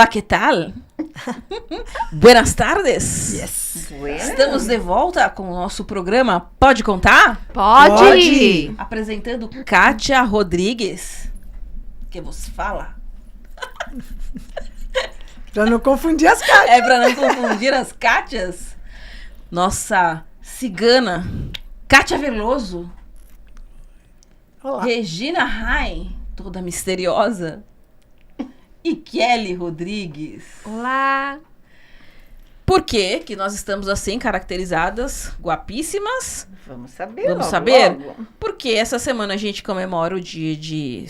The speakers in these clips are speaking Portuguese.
Olá, que tal? Buenas tardes. Yes. Estamos de volta com o nosso programa Pode Contar? Pode. Apresentando Kátia Rodrigues, que vos fala. Pra não confundir as Kátias. É pra não confundir as Kátias. Nossa cigana, Kátia Veloso. Olá. Regina Rai, toda misteriosa. E Kelly Rodrigues. Olá! Por que nós estamos assim caracterizadas, guapíssimas? Vamos saber. Vamos logo, saber? logo. Porque essa semana a gente comemora o dia de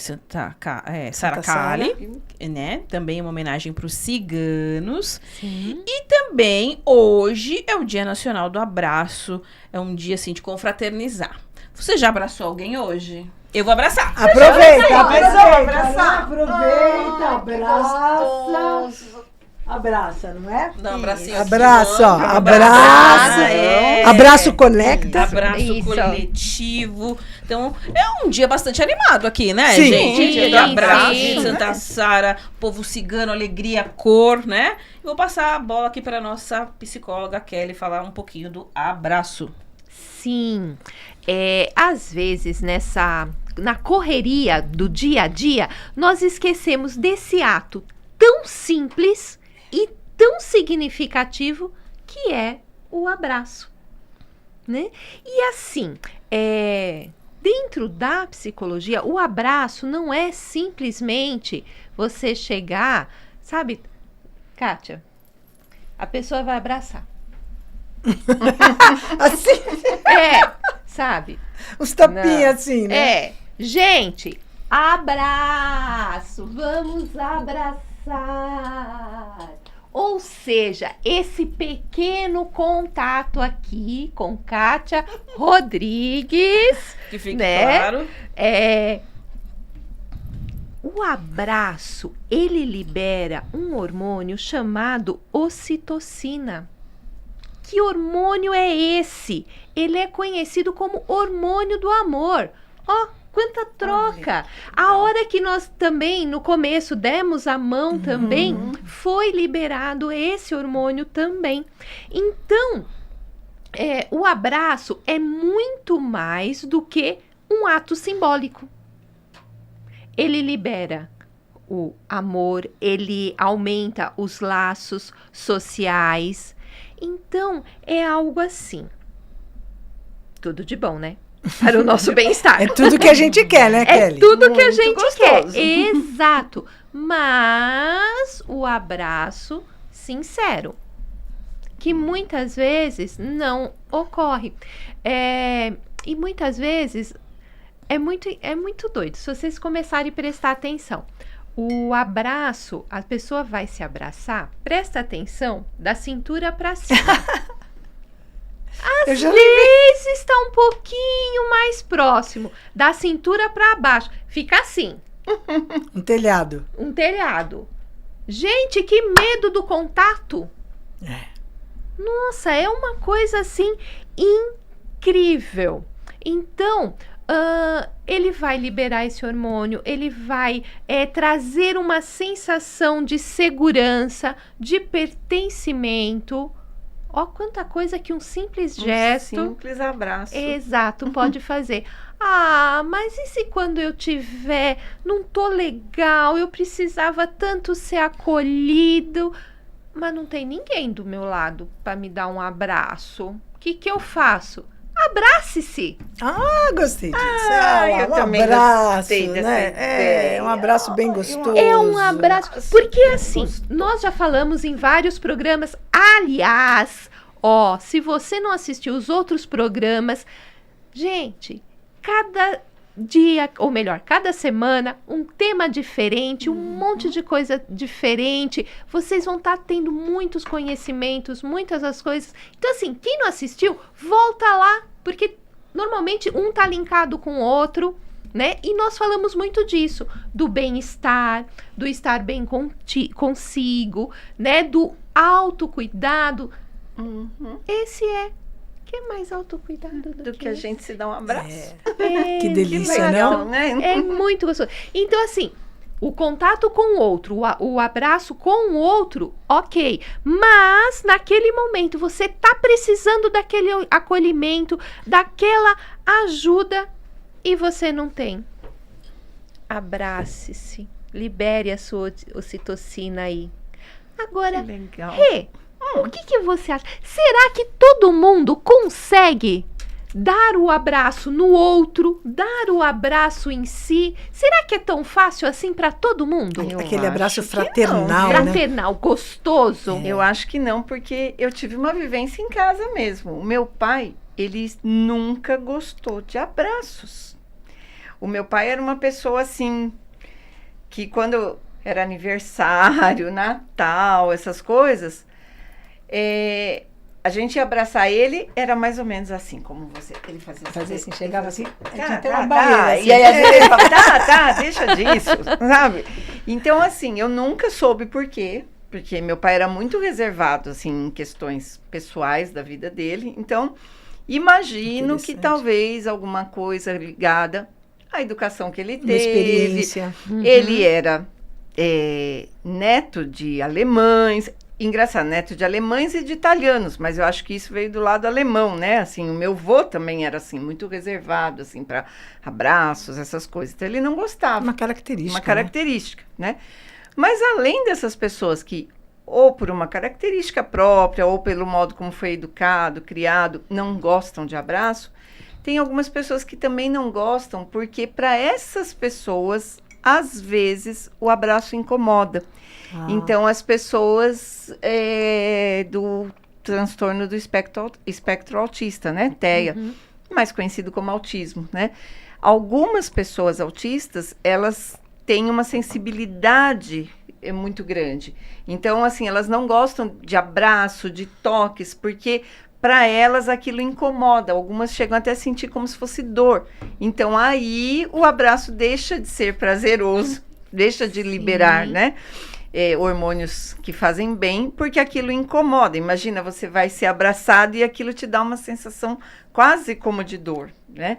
Sara Kali, né? Também uma homenagem para os ciganos. Sim. E também hoje é o Dia Nacional do Abraço. É um dia assim de confraternizar. Você já abraçou alguém hoje? Eu vou abraçar. Aproveita, abraçar. abraça. Abraça, não é? Dá um abracinho aqui, Abraço, ó. ó. Abraço. É. Abraço conecta. Abraço Isso. coletivo. Então, é um dia bastante animado aqui, né, Sim. gente? Dia do Sim, abraço, sim. de Santa Sara, povo cigano, alegria, cor, né? Eu vou passar a bola aqui para nossa psicóloga Kelly falar um pouquinho do abraço. Sim. Às vezes, na correria do dia a dia, nós esquecemos desse ato tão simples e tão significativo que é o abraço, né? E assim, dentro da psicologia, o abraço não é simplesmente você chegar, sabe, Kátia, a pessoa vai abraçar. Assim, Sabe? uns tapinhos Não. assim, né? Gente, abraço, vamos abraçar. Ou seja, esse pequeno contato aqui com Kátia Rodrigues, Que fique né? claro. O abraço, ele libera um hormônio chamado ocitocina. Que hormônio é esse? Ele é conhecido como hormônio do amor. Ó, quanta troca! A hora que nós também, no começo, demos a mão também, foi liberado esse hormônio também. Então, o abraço é muito mais do que um ato simbólico. Ele libera o amor, ele aumenta os laços sociais. Então, é algo assim. Tudo de bom, né? Para o nosso bem-estar. É tudo que a gente quer, né, É Kelly? tudo que a Muito gente gostoso. quer. Exato. Mas o abraço sincero, que muitas vezes não ocorre. E muitas vezes é muito doido. Se vocês começarem a prestar atenção. O abraço, a pessoa vai se abraçar, presta atenção, da cintura para cima. Eu já Às vezes está um pouquinho mais próximo, da cintura para baixo. Fica assim, um telhado. um telhado. Gente, que medo do contato. Nossa, é uma coisa assim incrível. Então, ele vai liberar esse hormônio, ele vai trazer uma sensação de segurança, de pertencimento. Ó, quanta coisa que um simples gesto... Simples abraço. Exato, pode fazer. Mas e se quando eu não tô legal, eu precisava tanto ser acolhido, mas não tem ninguém do meu lado para me dar um abraço. O que eu faço? Abrace-se. Gostei disso. Eu Um também abraço, gostei dessa né? ideia. Um abraço bem gostoso. É um abraço. Porque assim, nós já falamos em vários programas. Aliás, se você não assistiu os outros programas, gente, cada dia, ou melhor, cada semana, um tema diferente, um monte de coisa diferente. Vocês vão estar tendo muitos conhecimentos, muitas das coisas. Então, assim, quem não assistiu, volta lá, porque normalmente um tá linkado com o outro, né? E nós falamos muito disso, do bem-estar, do estar bem consigo, né? Do autocuidado. Esse que é mais autocuidado Do que a gente se dá um abraço. Que delícia, legal, não? né? É muito gostoso. Então, assim, O contato com o outro, o abraço com o outro, ok. Mas, naquele momento, você tá precisando daquele acolhimento, daquela ajuda e você não tem. Abrace-se. Libere a sua ocitocina aí. Agora, Legal. Rê, o que você acha? Será que todo mundo consegue dar o abraço no outro, dar o abraço em si? Será que é tão fácil assim para todo mundo? Eu Aquele abraço acho que fraternal, não, né? Fraternal, gostoso. Eu acho que não, porque eu tive uma vivência em casa mesmo. O meu pai, ele nunca gostou de abraços. O meu pai era uma pessoa assim, que quando era aniversário, Natal, essas coisas, a gente ia abraçar ele, era mais ou menos assim, como você. Ele fazia assim, chegava assim, tinha Tá, até tá, uma barreira. tá. assim. E aí às vezes ele falava, tá, deixa disso, sabe? Então, assim, eu nunca soube por quê, porque meu pai era muito reservado, assim, em questões pessoais da vida dele. Então, imagino que Interessante. talvez alguma coisa ligada à educação que ele Uma teve. experiência. Ele era neto de alemães. Engraçado, neto de alemães e de italianos, mas eu acho que isso veio do lado alemão, né? Assim, o meu avô também era assim, muito reservado, assim, para abraços, essas coisas. Então, ele não gostava. Uma característica. Uma característica, né? Mas além dessas pessoas que, ou por uma característica própria, ou pelo modo como foi educado, criado, não gostam de abraço, tem algumas pessoas que também não gostam, porque para essas pessoas, às vezes, o abraço incomoda. Então, as pessoas do transtorno do espectro autista, né? TEA, mais conhecido como autismo, né? Algumas pessoas autistas, elas têm uma sensibilidade muito grande. Então, assim, elas não gostam de abraço, de toques, porque para elas aquilo incomoda. Algumas chegam até a sentir como se fosse dor. Então, aí o abraço deixa de ser prazeroso, deixa de liberar, né? Hormônios que fazem bem, porque aquilo incomoda. Imagina, você vai ser abraçado e aquilo te dá uma sensação quase como de dor, né?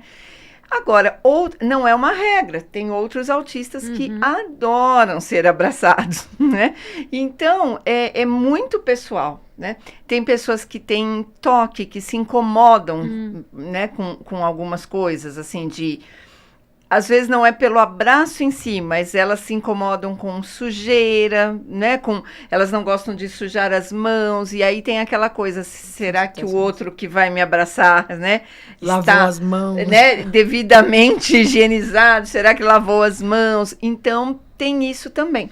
Agora, não é uma regra. Tem outros autistas que adoram ser abraçados, né? Então, é muito pessoal, né? Tem pessoas que têm toque, que se incomodam, né? Com algumas coisas, assim, às vezes não é pelo abraço em si, mas elas se incomodam com sujeira, né? Elas não gostam de sujar as mãos, e aí tem aquela coisa, será que o outro que vai me abraçar, né? Lavou as mãos. Né, devidamente higienizado, será que lavou as mãos? Então, tem isso também.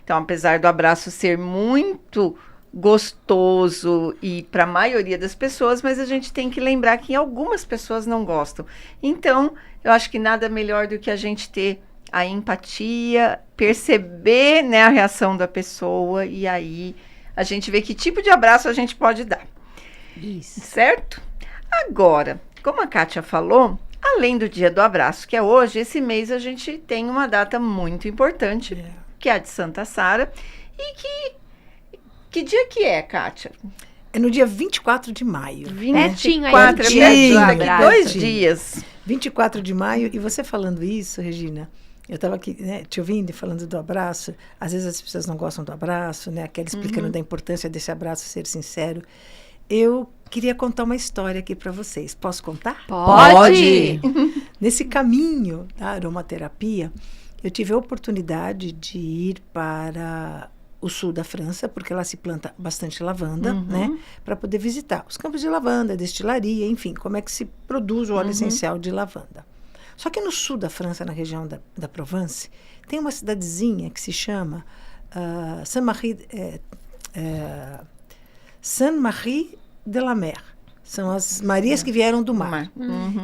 Então, apesar do abraço ser muito gostoso e para a maioria das pessoas, mas a gente tem que lembrar que algumas pessoas não gostam. Então, eu acho que nada melhor do que a gente ter a empatia, perceber, né, a reação da pessoa e aí a gente vê que tipo de abraço a gente pode dar. Isso. Certo? Agora, como a Kátia falou, além do Dia do Abraço, que é hoje, esse mês a gente tem uma data muito importante, que é a de Santa Sara, e que dia que é, Kátia? É no dia 24 de maio. Pertinho aí. 24, pertinho. daqui 2 Pertinho. dias. 24 de maio, e você falando isso, Regina, eu estava aqui, né, te ouvindo e falando do abraço. Às vezes as pessoas não gostam do abraço, né? Aquela explicando da importância desse abraço ser sincero. Eu queria contar uma história aqui para vocês. Posso contar? Pode! Nesse caminho da aromaterapia, eu tive a oportunidade de ir para o sul da França, porque lá se planta bastante lavanda, né? Para poder visitar os campos de lavanda, destilaria, enfim, como é que se produz o óleo essencial de lavanda. Só que no sul da França, na região da Provence, tem uma cidadezinha que se chama Saint-Marie de la Mer. São as Marias que vieram do mar.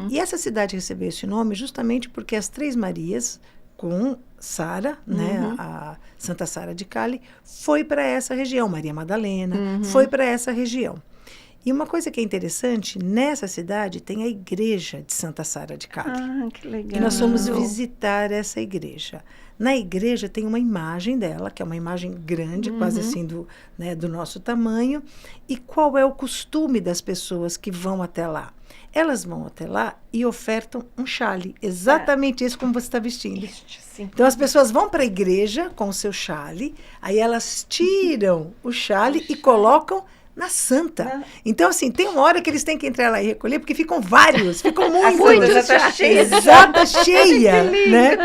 E essa cidade recebeu esse nome justamente porque as 3 Marias, com Sara, né, a Santa Sara de Cali, foi para essa região. Maria Madalena foi para essa região. E uma coisa que é interessante, nessa cidade tem a igreja de Santa Sara de Cali. Ah, que legal. E nós fomos visitar essa igreja. Na igreja tem uma imagem dela, que é uma imagem grande, quase assim do nosso tamanho. E qual é o costume das pessoas que vão até lá? Elas vão até lá e ofertam um chale, exatamente isso como você está vestindo. Sim. Então as pessoas vão para a igreja com o seu chale, aí elas tiram o chale e colocam na santa. Então, assim, tem uma hora que eles têm que entrar lá e recolher, porque ficam vários, ficam muitos. A santa já tá cheia. Exata, cheia, né?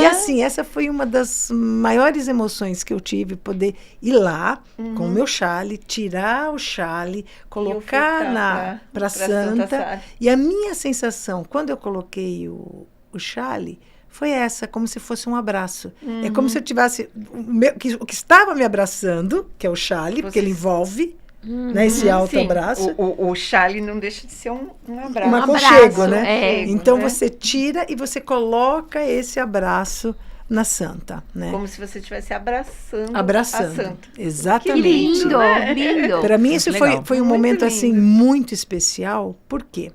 E assim, essa foi uma das maiores emoções que eu tive, poder ir lá com o meu chale, tirar o chale, colocar para Santa. E a minha sensação, quando eu coloquei o chale, foi essa, como se fosse um abraço. É como se eu tivesse o que estava me abraçando, que é o chale, porque ele envolve, né, esse alto abraço. O chale não deixa de ser um abraço. Um aconchego, né? É. Então você tira e você coloca esse abraço na santa, né? Como se você estivesse abraçando a santa. Exatamente. Que lindo, lindo. Para mim isso Legal. foi um Muito momento lindo. assim muito especial. Por quê?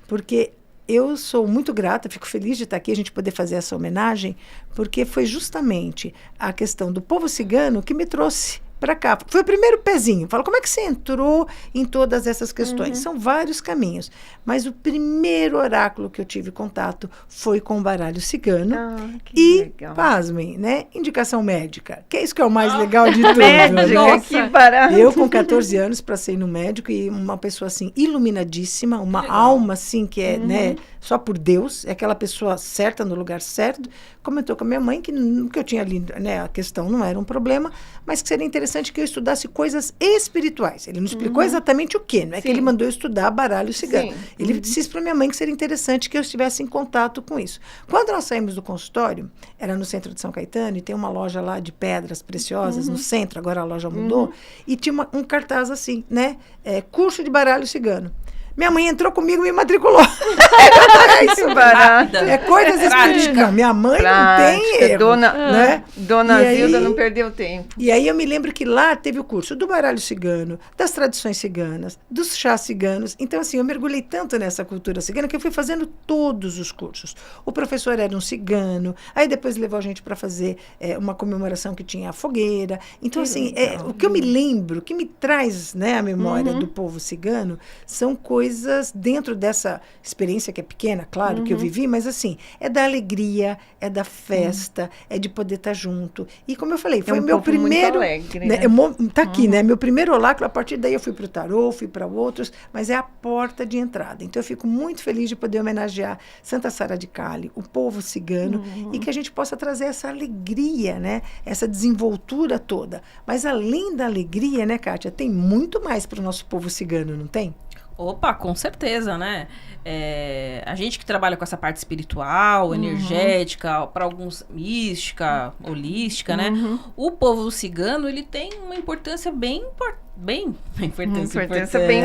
Porque eu sou muito grata, fico feliz de estar aqui, a gente poder fazer essa homenagem, porque foi justamente a questão do povo cigano que me trouxe para cá. Foi o primeiro pezinho. Fala, como é que você entrou em todas essas questões? São vários caminhos. Mas o primeiro oráculo que eu tive contato foi com o baralho cigano. Que E, legal. pasmem, né? Indicação médica. Que é isso que é o mais legal de tudo, Médica, né? que barato. Eu, com 14 anos, passei no médico e uma pessoa, assim, iluminadíssima, uma alma, assim, que é, né, só por Deus, é aquela pessoa certa no lugar certo, comentou com a minha mãe que eu tinha ali, né, a questão não era um problema, mas que seria interessante que eu estudasse coisas espirituais. Ele não explicou exatamente o quê, não é que ele mandou eu estudar baralho cigano. Sim. Ele disse para minha mãe que seria interessante que eu estivesse em contato com isso. Quando nós saímos do consultório, era no centro de São Caetano, e tem uma loja lá de pedras preciosas no centro, agora a loja mudou, e tinha um cartaz assim, né? Curso de baralho cigano. Minha mãe entrou comigo e me matriculou. Que barato. É coisas espirituais. Não, minha mãe não tem erro. Né? Dona E Zilda aí- não perdeu tempo. E aí eu me lembro que lá teve o curso do baralho cigano, das tradições ciganas, dos chás ciganos. Então, assim, eu mergulhei tanto nessa cultura cigana que eu fui fazendo todos os cursos. O professor era um cigano, aí depois levou a gente para fazer uma comemoração que tinha a fogueira. Então, assim, o que eu me lembro, o que me traz, né, a memória do povo cigano, são coisas dentro dessa experiência que é pequena, claro, que eu vivi, mas assim, é da alegria, é da festa, é de poder estar junto. E como eu falei, foi um meu povo muito primeiro... alegre, né, né? tá aqui, né? Meu primeiro oráculo, a partir daí eu fui para o tarô, fui para outros, mas é a porta de entrada. Então eu fico muito feliz de poder homenagear Santa Sara de Cali, o povo cigano, e que a gente possa trazer essa alegria, né? Essa desenvoltura toda. Mas além da alegria, né, Kátia, tem muito mais para o nosso povo cigano, não tem? Opa, com certeza, né? A gente que trabalha com essa parte espiritual, energética, para alguns mística, holística, né? O povo cigano, ele tem uma importância bem importante. Uma importância bem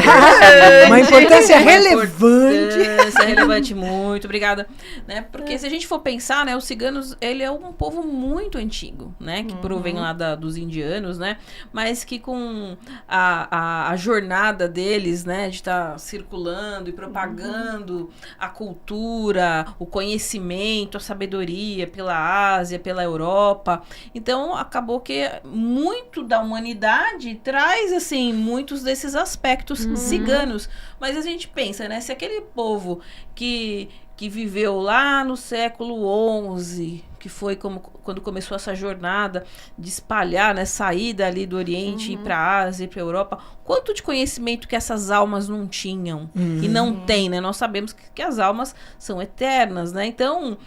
Uma importância relevante. Importância relevante, muito obrigada. Né? Porque se a gente for pensar, né, os ciganos, ele é um povo muito antigo, né? Que provém lá dos indianos, né? Mas que com a jornada deles, né? De estar circulando e propagando a cultura, o conhecimento, a sabedoria pela Ásia, pela Europa. Então, acabou que muito da humanidade traz assim, muitos desses aspectos ciganos. Mas a gente pensa, né? Se aquele povo que viveu lá no século XI, que foi quando começou essa jornada de espalhar, né? Sair dali do Oriente, ir para a Ásia, ir para a Europa. Quanto de conhecimento que essas almas não tinham e não têm, né? Nós sabemos que as almas são eternas, né? Então,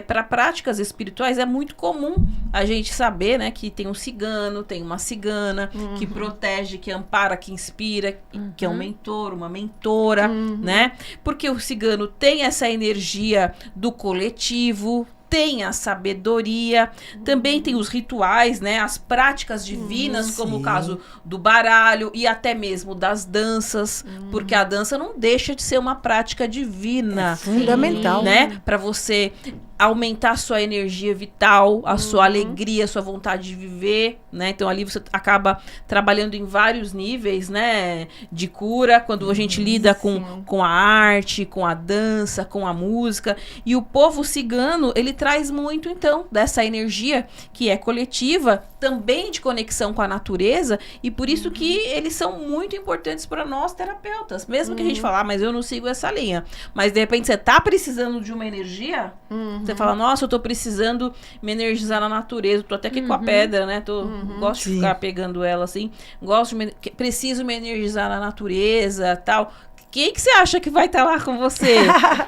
para práticas espirituais é muito comum a gente saber, né? Que tem um cigano, tem uma cigana que protege, que ampara, que inspira, que é um mentor, uma mentora, né? Porque o cigano tem essa energia do coletivo, tem a sabedoria, também tem os rituais, né? As práticas divinas, como o caso do baralho e até mesmo das danças, porque a dança não deixa de ser uma prática divina. É fundamental. Né? Para você aumentar a sua energia vital, a sua alegria, a sua vontade de viver, né? Então ali você acaba trabalhando em vários níveis, né? De cura, quando a gente lida com a arte, com a dança, com a música. E o povo cigano, ele traz muito, então, dessa energia que é coletiva, também de conexão com a natureza, e por isso que eles são muito importantes para nós terapeutas. Mesmo que a gente fale, mas eu não sigo essa linha. Mas, de repente, você tá precisando de uma energia, você fala, nossa, eu tô precisando me energizar na natureza, tô até aqui com a pedra, né? Gosto de ficar pegando ela assim, preciso me energizar na natureza, tal. Quem que você acha que vai estar lá com você?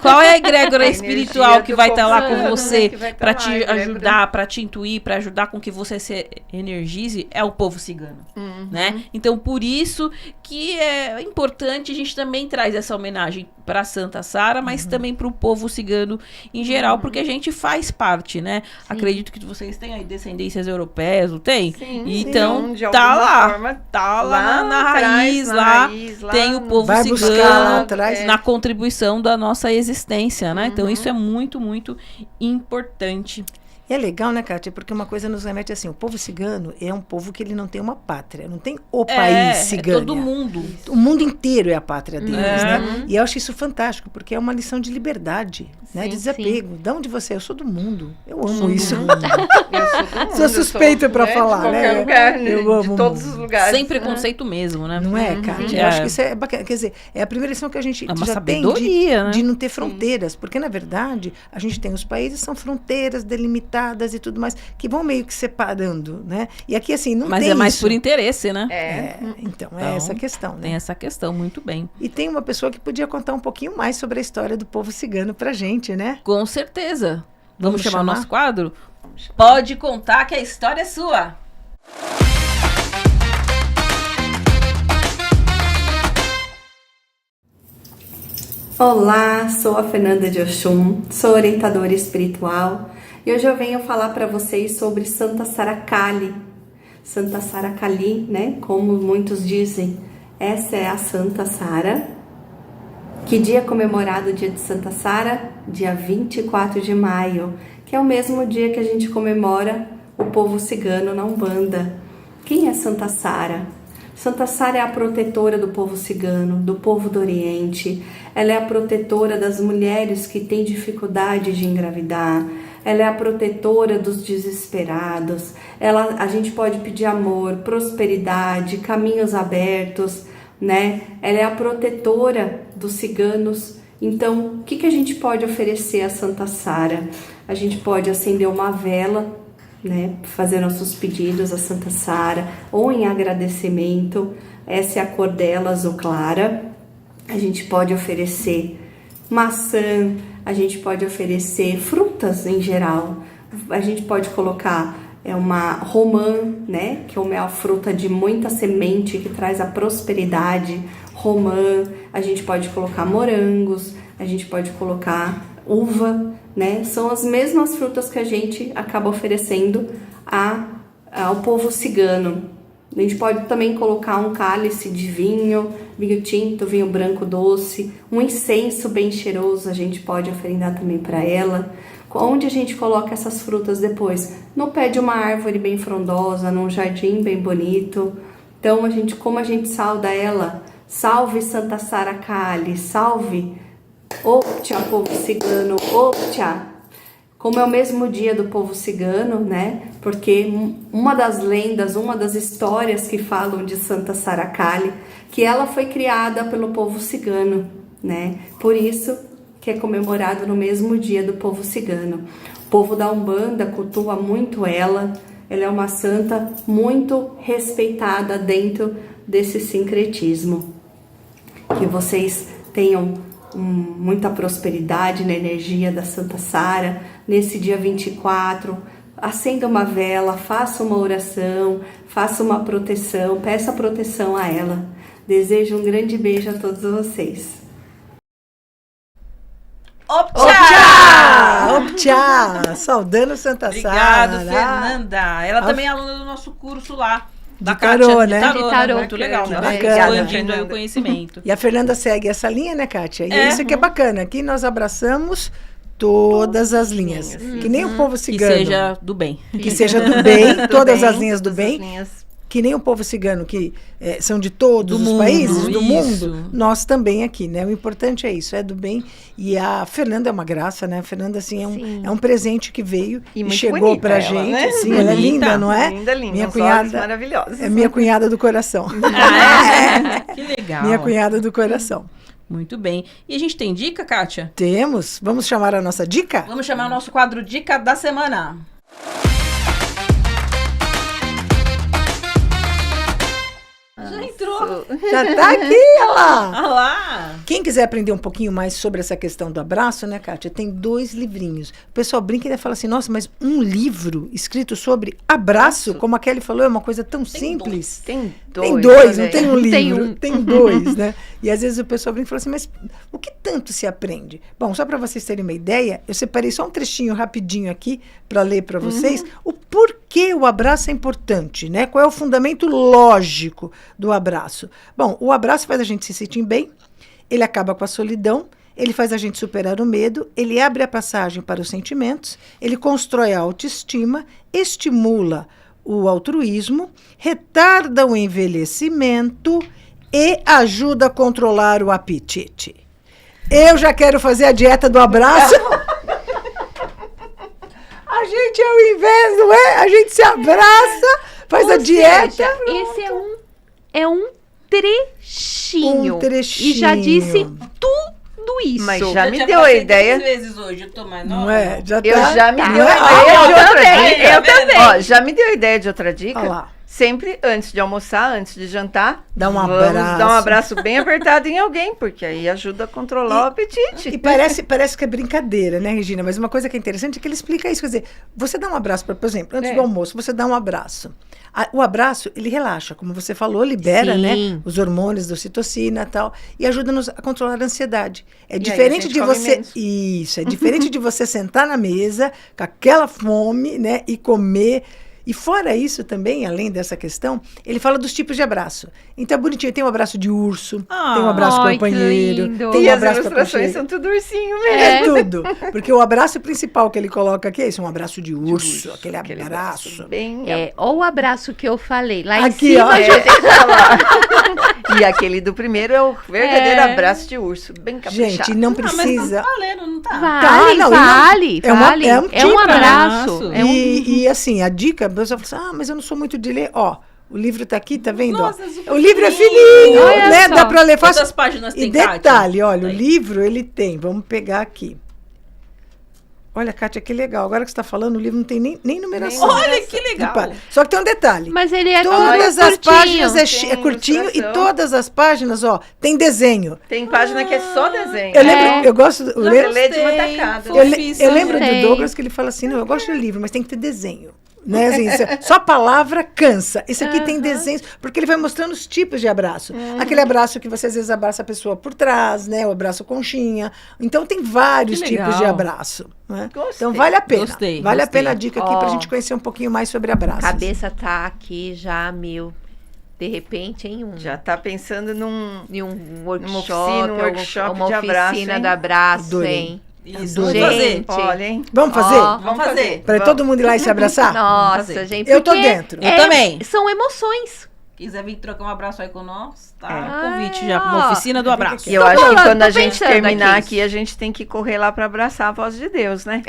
Qual é a egrégora espiritual que vai estar lá com você para te ajudar, para te intuir, para ajudar com que você se energize? É o povo cigano, né? Então, por isso que é importante, a gente também traz essa homenagem para Santa Sara, mas também para o povo cigano em geral, porque a gente faz parte, né? Sim. Acredito que vocês têm aí descendências europeias, não tem? Sim, então, de tá lá, forma, tá lá na raiz, lá tem o povo vai cigano buscar lá atrás, na contribuição da nossa existência, né? Então, isso é muito, muito importante. E é legal, né, Kátia? Porque uma coisa nos remete assim, o povo cigano é um povo que ele não tem uma pátria, não tem o país cigano. É todo mundo. O mundo inteiro é a pátria deles, né? E eu acho isso fantástico, porque é uma lição de liberdade, né? De desapego. De onde você é? Eu sou do mundo. Eu amo isso. Eu sou do mundo. Sou suspeita para falar, de qualquer né? lugar, Eu amo de todos os lugares. Sem preconceito mesmo, né? Não é, Kátia? Eu acho que isso é bacana. Quer dizer, é a primeira lição que a gente uma já sabedoria, tem de não ter fronteiras. Porque, na verdade, a gente tem os países, são fronteiras delimitadas e tudo mais, que vão meio que separando, né? E aqui, assim, não Mas tem é mais isso. por interesse, né? Então, é essa a questão, né? Tem essa questão, muito bem. E tem uma pessoa que podia contar um pouquinho mais sobre a história do povo cigano pra gente, né? Com certeza. Vamos chamar o chamar? nosso quadro? Pode contar que a história é sua. Olá, sou a Fernanda de Oxum, sou orientadora espiritual e hoje eu venho falar para vocês sobre Santa Sara Kali. Santa Sara Kali, né? Como muitos dizem, essa é a Santa Sara. Que dia é comemorado o dia de Santa Sara? Dia 24 de maio, que é o mesmo dia que a gente comemora o povo cigano na Umbanda. Quem é Santa Sara? Santa Sara é a protetora do povo cigano, do povo do Oriente. Ela é a protetora das mulheres que têm dificuldade de engravidar. Ela é a protetora dos desesperados. A gente pode pedir amor, prosperidade, caminhos abertos, né? Ela é a protetora dos ciganos. Então, o que a gente pode oferecer a Santa Sara? A gente pode acender uma vela, né, fazer nossos pedidos a Santa Sara, ou em agradecimento. Essa é a cor dela, azul clara. A gente pode oferecer maçã, a gente pode oferecer frutas em geral. A gente pode colocar uma romã, né, que é uma fruta de muita semente que traz a prosperidade. Romã, a gente pode colocar morangos, a gente pode colocar uva, né? São as mesmas frutas que a gente acaba oferecendo ao povo cigano. A gente pode também colocar um cálice de vinho, vinho tinto, vinho branco doce, um incenso bem cheiroso, a gente pode oferendar também para ela. Onde a gente coloca essas frutas depois? No pé de uma árvore bem frondosa, num jardim bem bonito. Então, como a gente sauda ela? Salve Santa Sara Kali, salve Optia, povo cigano, Optia. Como é o mesmo dia do povo cigano, né? Porque uma das lendas, uma das histórias que falam de Santa Sara Kali, que ela foi criada pelo povo cigano, né? Por isso que é comemorado no mesmo dia do povo cigano. O povo da Umbanda cultua muito ela. Ela é uma santa muito respeitada dentro desse sincretismo. Que vocês tenham muita prosperidade na energia da Santa Sara. Nesse dia 24, acenda uma vela, faça uma oração, faça uma proteção, peça proteção a ela. Desejo um grande beijo a todos vocês. Optcha! Optcha! Saudando Santa Obrigado, Sara. Fernanda. Ela também é aluna do nosso curso lá. Da tarô, Kátia, né? De De tarô, tarô. né? Muito legal. Que Né? bacana. Expandindo aí o conhecimento. E a Fernanda segue essa linha, né, Kátia? E É. isso que é bacana. Aqui nós abraçamos todas as linhas. Que nem o povo Que cigano. seja do bem. Que seja do bem, todas as linhas do todas as bem. linhas. Que nem o povo cigano, que são de todos Do os mundo, países, do isso. mundo, nós também aqui, né? O importante é isso, é do bem. E a Fernanda é uma graça, né? A Fernanda, assim, Sim. é um presente que veio E e muito chegou bonita pra ela, gente. né? Assim, ela é Bonita. linda, não é? Linda, linda. Minha uns olhos cunhada maravilhosos. é minha cunhada do coração. Que legal. Minha cunhada do coração. Muito bem. E a gente tem dica, Kátia? Temos? Vamos chamar a nossa dica? Vamos chamar o nosso quadro Dica da Semana. Já entrou. Já tá aqui, olha lá. Ah lá. Quem quiser aprender um pouquinho mais sobre essa questão do abraço, né, Kátia? Tem 2 livrinhos. O pessoal brinca e fala assim, nossa, mas um livro escrito sobre abraço, como a Kelly falou, é uma coisa tão simples. Tem dois. Tem 2, olha não aí. tem um Tem livro, um. tem 2, né? E às vezes o pessoal brinca e fala assim, mas o que tanto se aprende? Bom, só para vocês terem uma ideia, eu separei só um trechinho rapidinho aqui para ler para vocês o porquê o abraço é importante, né? Qual é o fundamento lógico do abraço? Bom, o abraço faz a gente se sentir bem, ele acaba com a solidão, ele faz a gente superar o medo, ele abre a passagem para os sentimentos, ele constrói a autoestima, estimula o altruísmo, retarda o envelhecimento e ajuda a controlar o apetite. Eu já quero fazer a dieta do abraço. A gente, ao invés, não é? A gente se abraça, faz a dieta. Seja, esse é um trechinho. Um trechinho. E já disse tudo isso. Mas já me te deu a abracei ideia. 3 vezes hoje, eu tô mais nova. Não é? Já tá. Eu já me Tá. deu a Eu ideia de outra também, dica. eu também. Ó, já me deu a ideia de outra dica. Olha lá. Sempre antes de almoçar, antes de jantar, Dá um vamos abraço. dar um abraço bem apertado em alguém, porque aí ajuda a controlar o apetite. E parece que é brincadeira, né, Regina? Mas uma coisa que é interessante é que ele explica isso. Quer dizer, você dá um abraço, por exemplo, antes do almoço, você dá um abraço. O abraço, ele relaxa, como você falou, libera, Sim. né, os hormônios da ocitocina e tal, e ajuda-nos a controlar a ansiedade. É aí diferente a gente de come você... menos. Isso, é diferente de você sentar na mesa com aquela fome, né, e comer... E fora isso também, além dessa questão, ele fala dos tipos de abraço. Então é bonitinho, tem um abraço de urso, tem um abraço Ai, que companheiro, lindo. tem E um as abraço ilustrações aconchego. são tudo ursinho mesmo. É tudo. Porque o abraço principal que ele coloca aqui é isso, um abraço de urso, aquele abraço. Bem Ou o abraço que eu falei. Lá Aqui, em ó. cima já tem que falar. E aquele do primeiro é o verdadeiro abraço de urso, bem caprichado. Gente, não Ah, mas precisa... tá valendo, não tá? Vale, não, vale, é uma- vale. é um tipo abraço. de É um... E assim, a dica, a pessoa fala assim, mas eu não sou muito de ler. Ó, o livro tá aqui, tá vendo? Nossa, ó? é super O livro é fininho. fininho, Olha né? só. Dá pra ler fácil. Quantas páginas E tem, Kátia? detalhe, olha, o Aí. livro ele tem, vamos pegar aqui. Olha, Kátia, que legal. Agora que você está falando, o livro não tem nem numeração. Olha que legal. Só que tem um detalhe. Mas ele é Todas todo as curtinho. páginas Tem é curtinho e ilustração. todas as páginas, ó, tem desenho. Tem página que é só desenho. Eu lembro, eu gosto, eu Já lembro, lê de uma gostei, tacada. eu lembro do Sei. Douglas que ele fala assim, não, eu gosto de livro, mas tem que ter desenho. Né? Assim, só a palavra cansa. Esse aqui tem desenhos, porque ele vai mostrando os tipos de abraço. Aquele abraço que você às vezes abraça a pessoa por trás, né? O abraço conchinha. Então tem vários Que tipos de legal. abraço. Né? Gostei. Então vale a pena. Gostei, vale a gostei. pena a dica aqui pra Ó. gente conhecer um pouquinho mais sobre abraços. Cabeça tá aqui já, meu. De repente, em um. Já tá pensando num... Em um workshop, oficina, um workshop uma de abraço, oficina hein? do abraço, Adorei. hein? Isso, Adorei. vamos fazer. Gente. Olha, hein? Vamos fazer? Ó. Vamos fazer. Para todo mundo ir lá e se abraçar? Nossa, fazer. gente. Eu tô porque dentro. Eu também. São emoções. Quiser vir trocar um abraço aí com nós, tá? É. Convite já pra uma Ó. oficina do abraço. E eu Tô acho que falando, quando tô a gente pensando terminar aqui. aqui, a gente tem que correr lá pra abraçar a voz de Deus, né?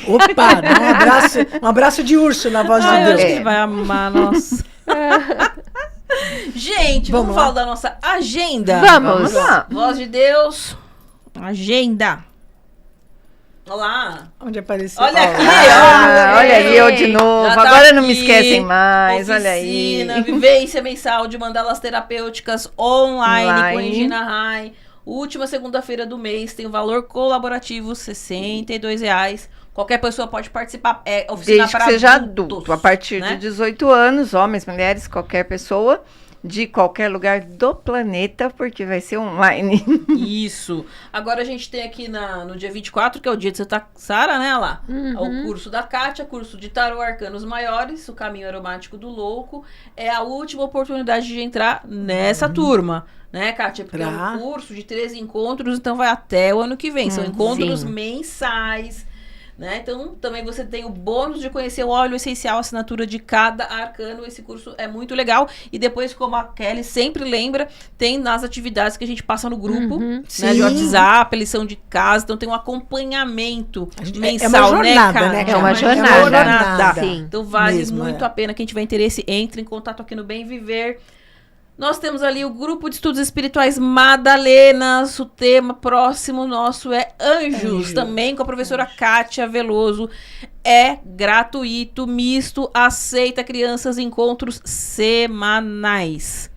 Opa, dá um abraço de urso na voz Ah, de eu Deus. acho que ele vai amar nós. Gente, Vamos vamos lá. falar da nossa agenda. Vamos. lá. Voz de Deus. Agenda. Olá. Onde apareceu? Olha aqui, Ah, ó. olha aí, eu de novo. Já tá Agora não me aqui. esquecem mais, olha aí. Oficina, vivência mensal de mandalas terapêuticas online com Online. Regina Rai. Última segunda-feira do mês, tem o valor colaborativo, R$ 62. Qualquer pessoa pode participar. É oficina Desde que para seja adultos, adulto. A partir né? de 18 anos, homens, mulheres, qualquer pessoa. de qualquer lugar do planeta, porque vai ser online. Isso. Agora a gente tem aqui no dia 24, que é o dia de Santa Sara, né, lá? O curso da Kátia, curso de Tarô Arcanos Maiores, o Caminho Aromático do Louco. É a última oportunidade de entrar nessa turma, né, Kátia? Porque é um curso de 13 encontros, então vai até o ano que vem. São encontros mensais, né? Então, também você tem o bônus de conhecer o óleo essencial, a assinatura de cada arcano. Esse curso é muito legal. E depois, como a Kelly sempre lembra, tem nas atividades que a gente passa no grupo, né, de WhatsApp, lição de casa. Então, tem um acompanhamento mensal, uma jornada, né? É uma jornada. Sim. Então, vale Mesmo, muito a pena. Quem tiver interesse, entre em contato aqui no Bem Viver. Nós temos ali o grupo de estudos espirituais Madalenas. O tema próximo nosso é Anjos. Também com a professora Kátia Veloso. É gratuito, misto, aceita crianças, encontros semanais.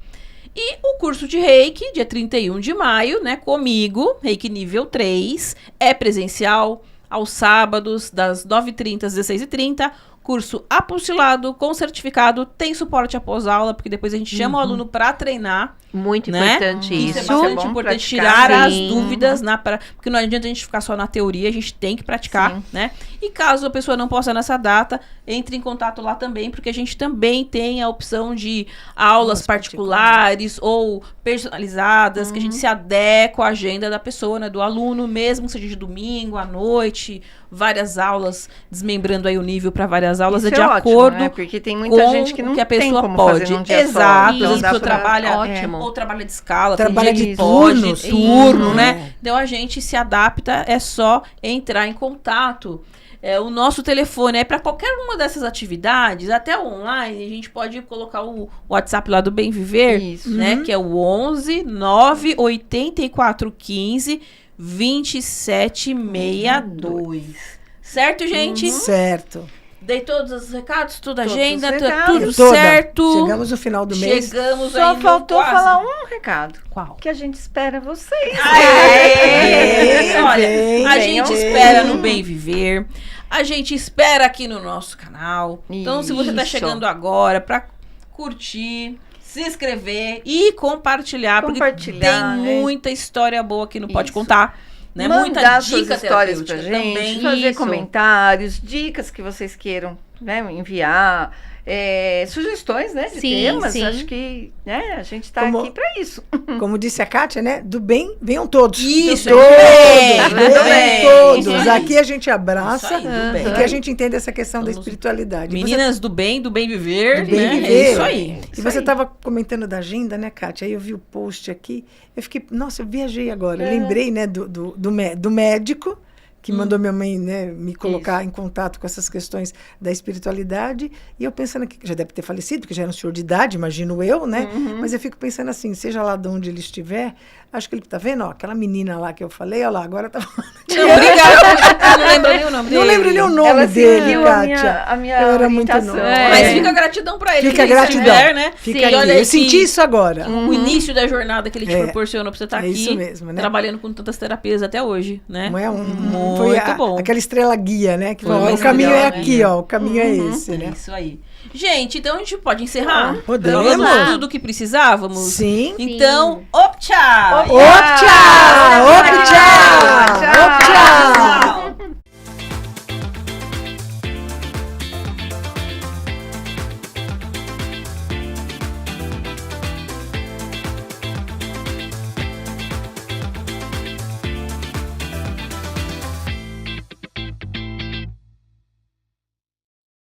E o curso de Reiki, dia 31 de maio, né, comigo, Reiki nível 3, é presencial aos sábados, das 9h30 às 16h30. Curso apostilado, com certificado, tem suporte após aula, porque depois a gente chama o aluno para treinar. Muito né? importante Isso. isso. É bastante importante tirar as dúvidas, porque não adianta a gente ficar só na teoria, a gente tem que praticar, né? E caso a pessoa não possa nessa data, entre em contato lá também, porque a gente também tem a opção de aulas particulares ou personalizadas, que a gente se adequa à agenda da pessoa, né? Do aluno, mesmo que seja de domingo, à noite, várias aulas, desmembrando aí o nível para várias aulas, isso é de acordo, né? Porque tem muita gente que não que a pessoa tem como pode. fazer num dia Exato, só. às vezes a pessoa trabalha ótimo. ou trabalha de escala, Trabalha tem dia de que pode, turno, turno, né? Então a gente se adapta, é só entrar em contato. O nosso telefone é para qualquer uma dessas atividades, até online, a gente pode colocar o WhatsApp lá do Bem Viver, né? Que é o 11 984 15 2762. Certo, gente? Certo. Dei todos os recados, toda a Todos agenda, os recados. tudo Toda. certo. Chegamos no final do mês. Chegamos Só aí no faltou quase. falar um recado. Qual? Que a gente espera vocês. Olha, a venham. gente espera no Bem Viver. A gente espera aqui no nosso canal. Então, se você tá Isso. chegando agora pra curtir, se inscrever e compartilhar, porque Compartilhar, tem muita história boa aqui no Pode Isso. Contar. Né? Mandar Muita suas dica histórias pra terapêutica gente, também. fazer Isso. comentários, dicas que vocês queiram, né, enviar, sugestões, né, de Sim, temas. sim. Acho que, né, a gente está Como- aqui para isso. Como disse a Kátia, né? Do bem, venham todos. Isso, todos, tudo venham bem. todos. Aqui a gente abraça Isso aí, do bem. e que a gente entende essa questão da Somos espiritualidade. Meninas do bem viver, Do bem né? viver. É isso aí. E você estava comentando da agenda, né, Kátia? Aí eu vi o post aqui, eu fiquei, nossa, eu viajei agora. Eu lembrei, né, do médico que mandou minha mãe, né, me colocar em contato com essas questões da espiritualidade. E eu pensando que já deve ter falecido, porque já era um senhor de idade, imagino eu, né? Mas eu fico pensando assim, seja lá de onde ele estiver, acho que ele tá vendo, ó, aquela menina lá que eu falei, ó lá, agora tá Não, obrigada. Eu não lembro nem o nome dele. Não lembro nem o nome Ela dele, seguiu Kátia. a minha Eu era muito orientação. nova. Mas fica a gratidão pra ele. Fica que gratidão. estiver, né? Fica Sim. aqui. Olha Eu aí senti que isso agora. o início da jornada que ele te É. proporcionou pra você estar É aqui. isso mesmo, né? Trabalhando com tantas terapias até hoje, né? Não é Muito foi bom. aquela estrela guia, né? Que Foi fala, uma o caminho estrela, é aqui, né? ó. O caminho é esse, É né? isso aí. Gente, então a gente pode encerrar? Podemos. Falamos tudo o que precisávamos? Sim. Então, op tchau! Op, tchau! Op, tchau! Tchau. Op, tchau!